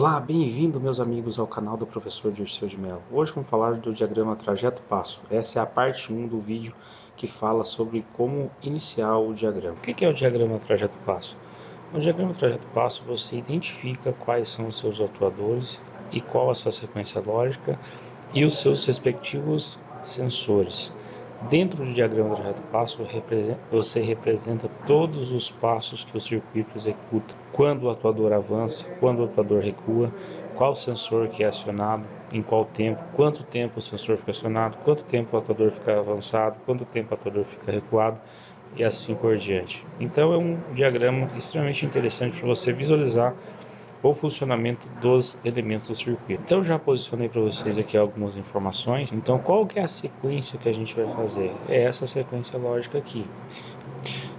Olá, bem-vindo meus amigos ao canal do professor Dirceu de Mello. Hoje vamos falar do diagrama trajeto-passo. Essa é a parte 1 do vídeo que fala sobre como iniciar o diagrama. O que é o diagrama trajeto-passo? No diagrama trajeto-passo você identifica quais são os seus atuadores e qual a sua sequência lógica e os seus respectivos sensores. Dentro do diagrama trajeto-passo você representa todos os passos que o circuito executa. Quando o atuador avança, quando o atuador recua, qual sensor que é acionado, em qual tempo, quanto tempo o sensor fica acionado, quanto tempo o atuador fica avançado, quanto tempo o atuador fica recuado e assim por diante. Então é um diagrama extremamente interessante para você visualizar o funcionamento dos elementos do circuito. Então já posicionei para vocês aqui algumas informações. Então qual que é a sequência que a gente vai fazer? É essa sequência lógica aqui.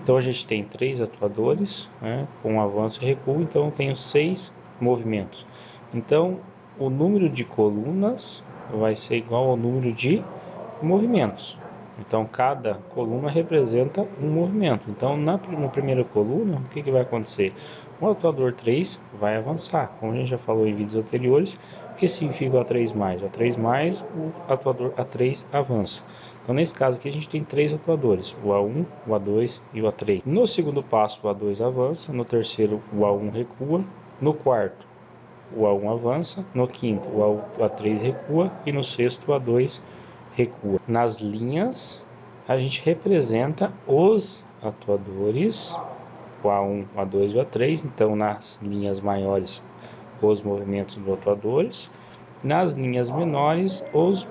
Então a gente tem 3 atuadores, né, com avanço e recuo, então eu tenho 6 movimentos. Então o número de colunas vai ser igual ao número de movimentos. Então cada coluna representa um movimento. Então na primeira coluna, o que vai acontecer? O atuador 3 vai avançar, como a gente já falou em vídeos anteriores. O que significa o A3+? O A3+, o atuador A3 avança. Então nesse caso aqui a gente tem 3 atuadores, o A1, o A2 e o A3. No segundo passo o A2 avança, no terceiro o A1 recua, no quarto o A1 avança, no quinto o A3 recua e no sexto o A2 recua. Nas linhas a gente representa os atuadores, o A1, o A2 e o A3. Então nas linhas maiores os movimentos dos atuadores, nas linhas menores os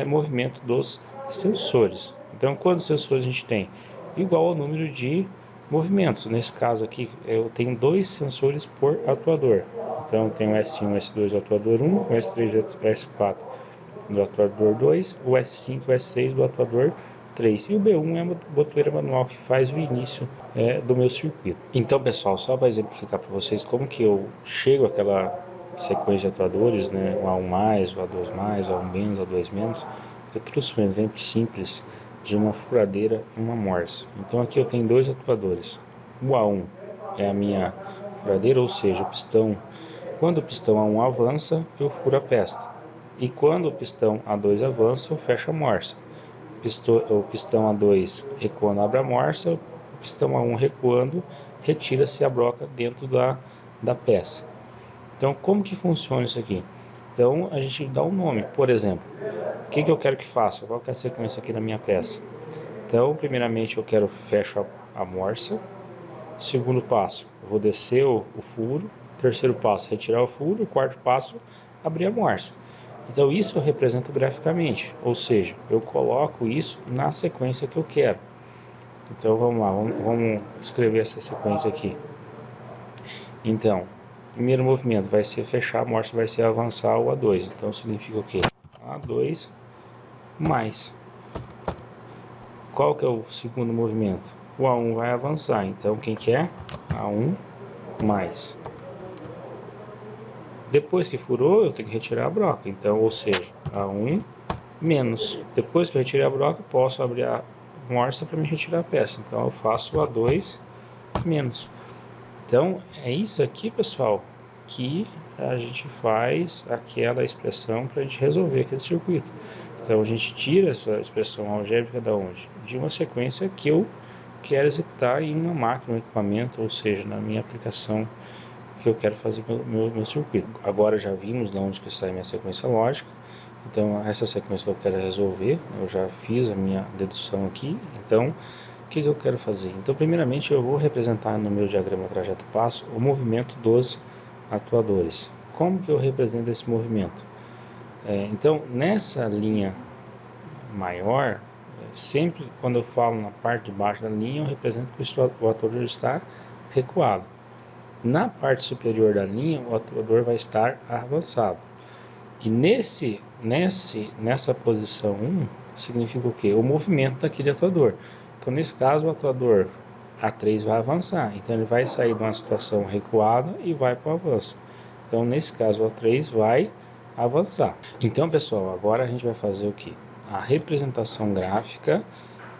movimentos dos sensores. Então quantos sensores a gente tem? Igual ao número de movimentos. Nesse caso aqui eu tenho 2 sensores por atuador. Então eu tenho o S1, S2 do atuador 1, o S3 e o S4 do atuador 2, o S5 e o S6 do atuador 3. E o B1 é uma botoeira manual que faz o início do meu circuito. Então pessoal, só para exemplificar para vocês como que eu chego àquela sequência de atuadores, né, o A1+, o A2+, o A1-, o A2-, eu trouxe um exemplo simples de uma furadeira e uma morsa. Então aqui eu tenho 2 atuadores. O A1 é a minha furadeira, ou seja, o pistão. Quando o pistão A1 avança, eu furo a pesta. E quando o pistão A2 avança, eu fecho a morsa. O pistão A2 recuando, abre a morsa. O pistão A1 recuando, retira-se a broca dentro da peça. Então como que funciona isso aqui? Então a gente dá um nome, por exemplo, o que eu quero que faça? Qual que é a sequência aqui da minha peça? Então primeiramente eu quero fecho a morsa. Segundo passo, eu vou descer o furo. Terceiro passo, retirar o furo. Quarto passo, abrir a morsa. Então isso eu represento graficamente, ou seja, eu coloco isso na sequência que eu quero. Então vamos lá, vamos escrever essa sequência aqui. Então, primeiro movimento vai ser fechar a morsa, vai ser avançar o A2. Então significa o quê? A2 mais. Qual que é o segundo movimento? O A1 vai avançar, então quem que é? A1 mais. Depois que furou, eu tenho que retirar a broca, então, ou seja, A1 menos. Depois que eu retirei a broca, posso abrir a morsa para me retirar a peça, então eu faço o A2 menos. Então é isso aqui, pessoal, que a gente faz aquela expressão para a gente resolver aquele circuito. Então a gente tira essa expressão algébrica da onde? De uma sequência que eu quero executar em uma máquina, um equipamento, ou seja, na minha aplicação que eu quero fazer meu circuito. Agora já vimos de onde que sai minha sequência lógica. Então essa sequência que eu quero resolver, eu já fiz a minha dedução aqui. Então o que eu quero fazer? Então primeiramente eu vou representar no meu diagrama trajeto-passo o movimento dos atuadores. Como que eu represento esse movimento? Então nessa linha maior, sempre quando eu falo na parte de baixo da linha, eu represento que o atuador está recuado. Na parte superior da linha, o atuador vai estar avançado. E nessa posição 1, significa o quê? O movimento daquele atuador. Então, nesse caso, o atuador A3 vai avançar. Então, ele vai sair de uma situação recuada e vai para o avanço. Então, nesse caso, o A3 vai avançar. Então, pessoal, agora a gente vai fazer o quê? A representação gráfica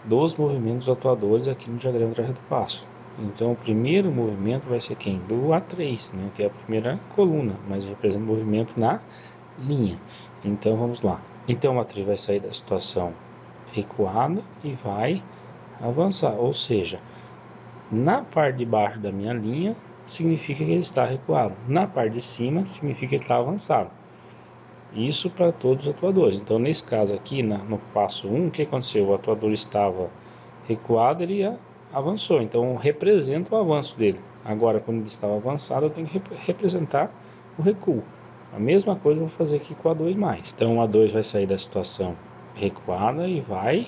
dos movimentos atuadores aqui no diagrama trajeto-passo. Então o primeiro movimento vai ser quem? Do A3, né? Que é a primeira coluna, mas representa o movimento na linha. Então vamos lá. Então o A3 vai sair da situação recuada e vai avançar, ou seja, na parte de baixo da minha linha significa que ele está recuado, na parte de cima significa que ele está avançado. Isso para todos os atuadores. Então nesse caso aqui, no passo 1, o que aconteceu? O atuador estava recuado, ele avançou, então representa o avanço dele. Agora, quando ele estava avançado, eu tenho que representar o recuo. A mesma coisa eu vou fazer aqui com o A2+. Então o A2 vai sair da situação recuada e vai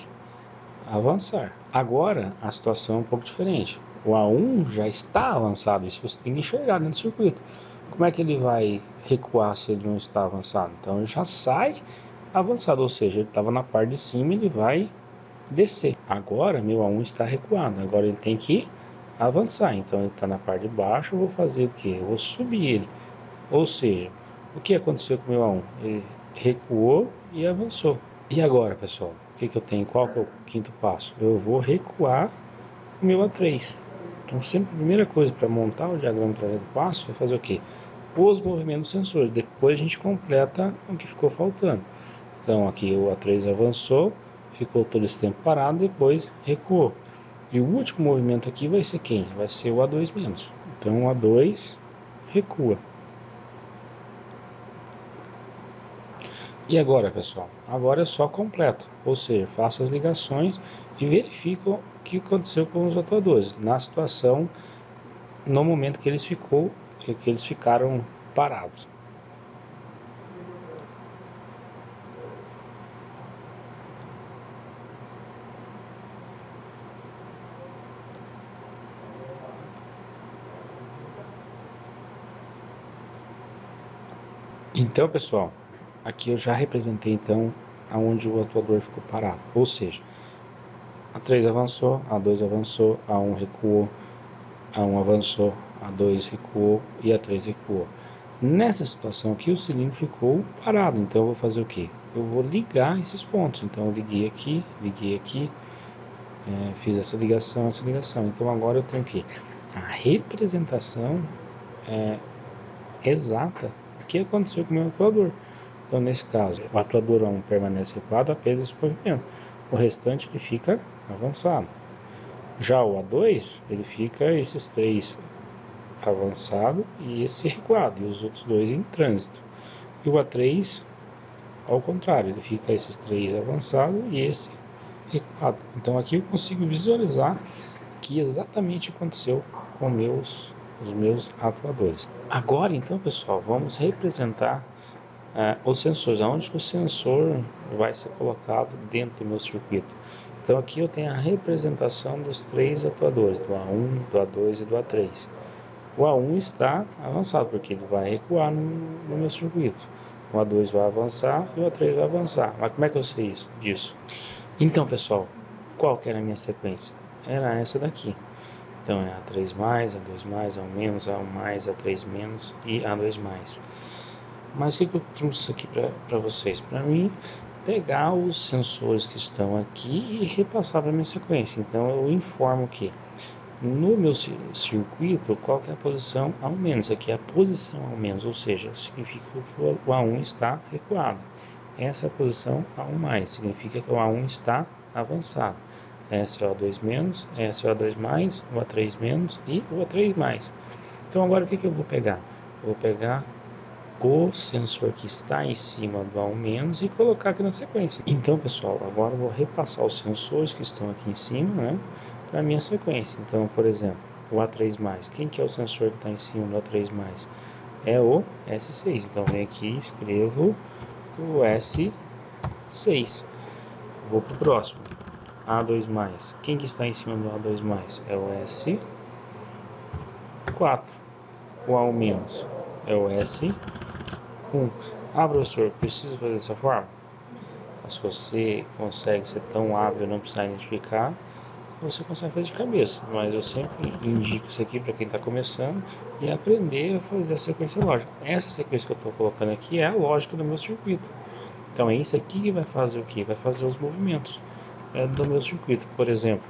avançar. Agora a situação é um pouco diferente. O A1 já está avançado, isso você tem que enxergar dentro do circuito. Como é que ele vai recuar se ele não está avançado? Então ele já sai avançado, ou seja, ele estava na parte de cima, ele vai descer. Agora meu A1 está recuado, agora ele tem que avançar. Então ele está na parte de baixo, eu vou fazer o que? Eu vou subir ele. Ou seja, o que aconteceu com o meu A1? Ele recuou e avançou. E agora, pessoal, o que eu tenho? Qual que é o quinto passo? Eu vou recuar o meu A3. Então sempre a primeira coisa para montar o diagrama de trajeto passo é fazer o quê? Os movimentos sensores. Depois a gente completa o que ficou faltando. Então aqui o A3 avançou, ficou todo esse tempo parado, depois recuou. E o último movimento aqui vai ser quem? Vai ser o A2-. Então o A2 recua. E agora, pessoal? Agora é só completo, ou seja, faça as ligações e verifica o que aconteceu com os atuadores na situação, no momento que eles ficaram parados. Então, pessoal, aqui eu já representei então aonde o atuador ficou parado, ou seja, A3 avançou, A2 avançou, A1 recuou, A1 avançou, A2 recuou e A3 recuou. Nessa situação aqui o cilindro ficou parado, então eu vou fazer o que? Eu vou ligar esses pontos, então eu liguei aqui, fiz essa ligação. Então agora eu tenho que a representação exata do que aconteceu com o meu atuador. Então nesse caso, o atuador 1 permanece recuado apenas esse movimento, o restante ele fica avançado. Já o A2, ele fica esses três avançado e esse recuado, e os outros dois em trânsito. E o A3, ao contrário, ele fica esses três avançado e esse recuado. Então aqui eu consigo visualizar o que exatamente aconteceu com os meus atuadores. Agora então, pessoal, vamos representar os sensores, aonde que o sensor vai ser colocado dentro do meu circuito. Então aqui eu tenho a representação dos três atuadores, do A1, do A2 e do A3. O A1 está avançado, porque ele vai recuar no meu circuito. O A2 vai avançar e o A3 vai avançar. Mas como é que eu sei disso? Então, pessoal, qual que era a minha sequência? Era essa daqui. Então é A3+, A2+, A1-, A1+, A3- e A2+. Mas o que eu trouxe aqui para vocês? Para mim, pegar os sensores que estão aqui e repassar para a minha sequência. Então eu informo que no meu circuito, qual que é a posição ao menos? Aqui é a posição ao menos, ou seja, significa que o A1 está recuado. Essa é a posição A1+, significa que o A1 está avançado. Essa é o A2-, essa é o A2+, o A3- e o A3+. Então agora o que eu vou pegar? Eu vou pegar o sensor que está em cima do A1- e colocar aqui na sequência. Então, pessoal, agora eu vou repassar os sensores que estão aqui em cima, né, para a minha sequência. Então, por exemplo, o A3+, quem que é o sensor que está em cima do A3+? É o S6. Então, vem aqui e escrevo o S6. Vou para o próximo. A2+. Quem que está em cima do A2+? É o S4. O A1- é o S1. Ah, professor, preciso fazer dessa forma? Se você consegue ser tão hábil e não precisar identificar, você consegue fazer de cabeça. Mas eu sempre indico isso aqui para quem está começando e aprender a fazer a sequência lógica. Essa sequência que eu estou colocando aqui é a lógica do meu circuito. Então é isso aqui que vai fazer o que? Vai fazer os movimentos do meu circuito. Por exemplo,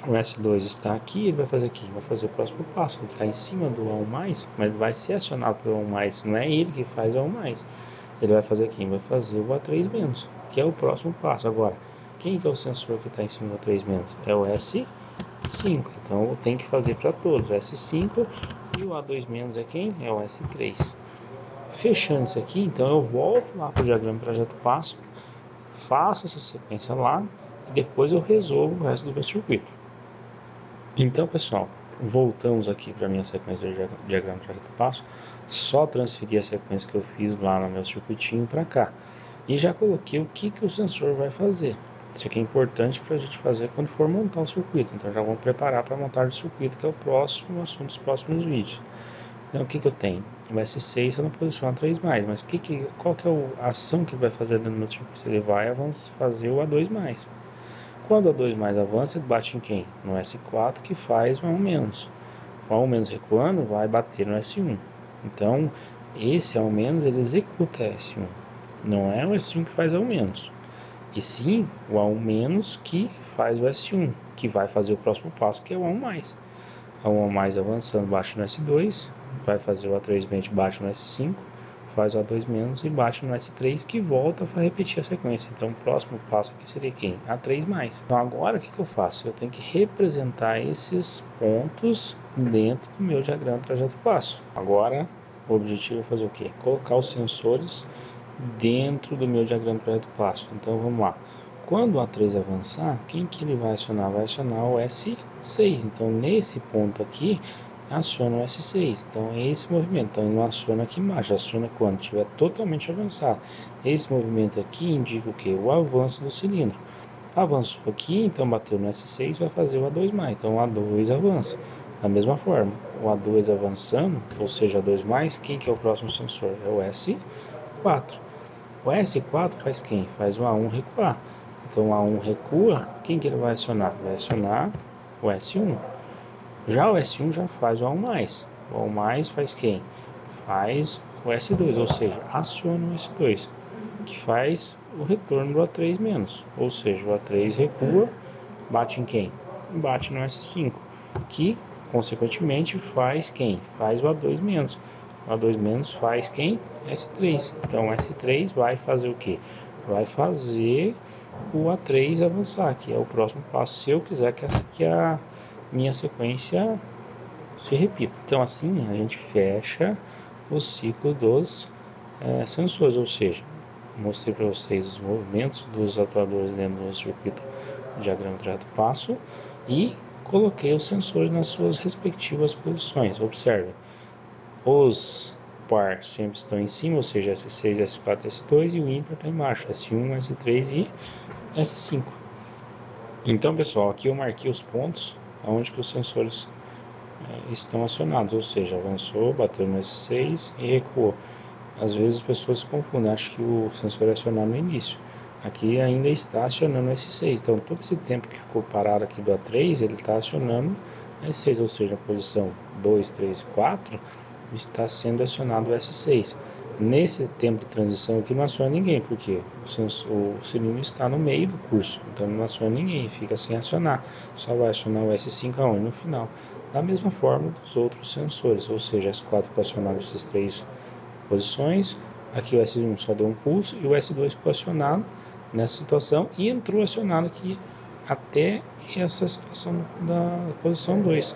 o S2 está aqui, ele vai fazer aqui, vai fazer o próximo passo, ele está em cima do A1+, mas vai ser acionado pelo A1+, não é ele que faz o A1+, ele vai fazer aqui, vai fazer o A3-, que é o próximo passo. Agora, quem que é o sensor que está em cima do A3-? É o S5, então eu tenho que fazer para todos, o S5, e o A2- é quem? É o S3. Fechando isso aqui, então eu volto lá para o diagrama trajeto passo, faço essa sequência lá, e depois eu resolvo o resto do meu circuito. Então, pessoal, voltamos aqui para a minha sequência de diagrama de passo. Só transferi a sequência que eu fiz lá no meu circuitinho para cá. E já coloquei o que o sensor vai fazer. Isso aqui é importante para a gente fazer quando for montar o circuito. Então, já vamos preparar para montar o circuito, que é o próximo assunto dos próximos vídeos. Então, o que eu tenho? O S6 está na posição A3+, mas qual que é a ação que ele vai fazer dentro do meu circuito? Ele vai fazer o A2+. Quando o A2+ avança, ele bate em quem? No S4, que faz o A1-. O A1- recuando vai bater no S1. Então, esse A1- ele executa S1. Não é o S1 que faz A1-. E sim o A1- que faz o S1, que vai fazer o próximo passo, que é o A1+. A1+ avançando bate no S2, vai fazer o A3- bate no S5, faz o A2- e bate no S3, que volta a repetir a sequência. Então, o próximo passo aqui seria quem? A3+. Então, agora o que eu faço? Eu tenho que representar esses pontos dentro do meu diagrama trajeto passo. Agora, o objetivo é fazer o quê? Colocar os sensores dentro do meu diagrama trajeto passo. Então, vamos lá. Quando o A3 avançar, quem que ele vai acionar? Vai acionar o S6. Então, nesse ponto aqui, aciona o S6. Então, é esse movimento. Então, ele não aciona aqui embaixo, aciona quando estiver totalmente avançado. Esse movimento aqui indica o que? O avanço do cilindro. Avançou aqui, então bateu no S6, vai fazer o A2+. Então, o A2 avança. Da mesma forma, o A2 avançando, ou seja, A2+, quem que é o próximo sensor? É o S4. O S4 faz quem? Faz o A1 recuar. Então, o A1 recua, quem que ele vai acionar? Vai acionar o S1. Já o S1 já faz o A1+. O A1+ faz quem? Faz o S2, ou seja, aciona o S2, que faz o retorno do A3-. Ou seja, o A3 recua, bate em quem? Bate no S5, que consequentemente faz quem? Faz o A2-. O A2- faz quem? S3. Então, o S3 vai fazer o que? Vai fazer o A3 avançar, que é o próximo passo, se eu quiser que a minha sequência se repita. Então, assim, a gente fecha o ciclo dos sensores, ou seja, mostrei para vocês os movimentos dos atuadores dentro do circuito diagrama trajeto passo e coloquei os sensores nas suas respectivas posições. Observe, os par sempre estão em cima, ou seja, S6, S4, S2, e o ímpar está embaixo, S1, S3 e S5. Então, pessoal, aqui eu marquei os pontos onde que os sensores estão acionados, ou seja, avançou, bateu no S6 e recuou. Às vezes as pessoas se confundem, acham que o sensor é acionado no início. Aqui ainda está acionando o S6, então todo esse tempo que ficou parado aqui do A3, ele está acionando o S6, ou seja, a posição 2, 3, 4 está sendo acionado o S6. Nesse tempo de transição aqui não aciona ninguém, porque o cilindro está no meio do curso, então não aciona ninguém, fica sem acionar. Só vai acionar o S5 aonde? No final. Da mesma forma dos outros sensores, ou seja, S4 ficou acionado essas três posições, aqui o S1 só deu um pulso e o S2 ficou acionado nessa situação e entrou acionado aqui até essa situação da posição 2.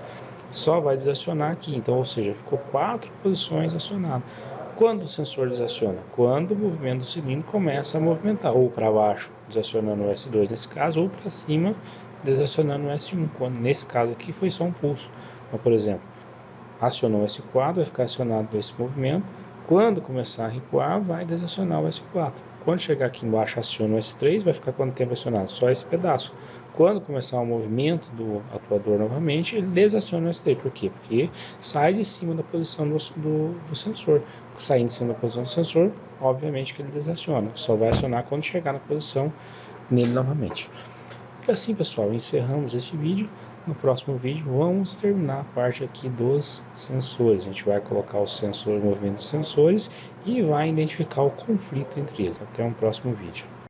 Só vai desacionar aqui, então, ou seja, ficou 4 posições acionadas. Quando o sensor desaciona? Quando o movimento do cilindro começa a movimentar, ou para baixo, desacionando o S2 nesse caso, ou para cima, desacionando o S1, quando nesse caso aqui foi só um pulso. Então, por exemplo, acionou o S4, vai ficar acionado esse movimento. Quando começar a recuar, vai desacionar o S4. Quando chegar aqui embaixo, aciona o S3, vai ficar quanto tempo acionado? Só esse pedaço. Quando começar o movimento do atuador novamente, ele desaciona o S3. Por quê? Porque sai de cima da posição do sensor. Saindo de cima da posição do sensor, obviamente que ele desaciona. Só vai acionar quando chegar na posição nele novamente. E assim, pessoal, encerramos esse vídeo. No próximo vídeo vamos terminar a parte aqui dos sensores. A gente vai colocar os sensores, o movimento dos sensores e vai identificar o conflito entre eles. Até um próximo vídeo.